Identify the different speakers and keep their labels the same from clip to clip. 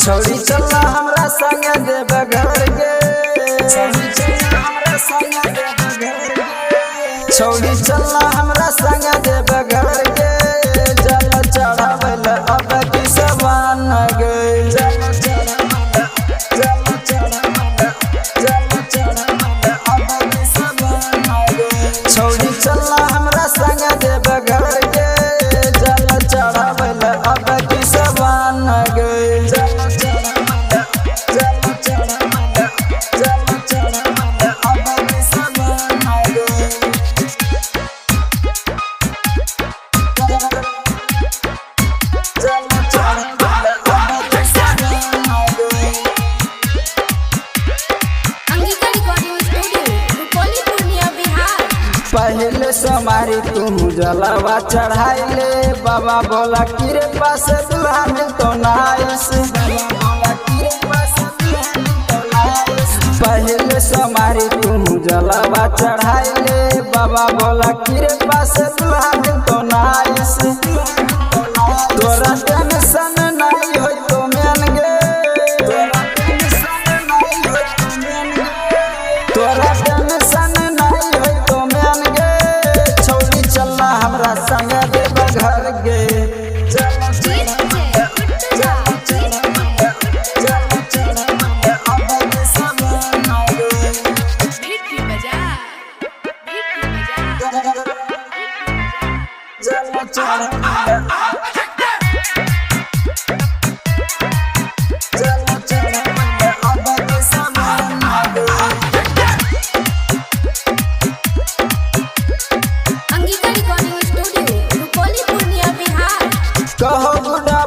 Speaker 1: छौड़ी चला हमरा संग देव घर के, छौड़ी चला हमरा संग देव घर के, जल चढ़ावल अब की सवान गए। छौड़ी चला हमरा संग देव घर के, जल चढ़ावल अब की सवान गए। पहले समारी तुम जलवा चढ़ाइले, बाबा बोला किरे पास दुल्हा में तो नाइस। पहले समारी तुम जलवा चढ़ाइले, बाबा बोला किरे पास दुल्हा में तो नाइस। तोरा टेंशन नहीं हो तो मैन गे, तोरा टेंशन नहीं हो तो मैन गे। छौड़ी चला हमरा संग देव घर गे। कहो बुढ़ा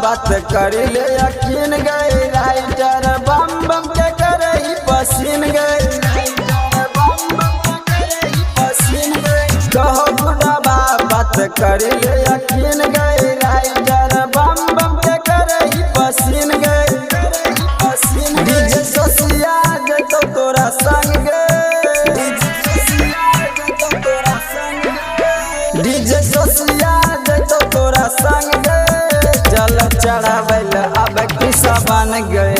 Speaker 1: बात कर ले यकीन गए, राइटर बम बम के करही पसीन गए। कहो बुढ़ा बात कर ले यकीन गए, राइटर बम बम के करही पसीन गए। डीजे सोसिया जतो तोरा संग गे, डीजे सोसिया जतो तोरा संग गे। जल चढ़ावल अब की सवान गए।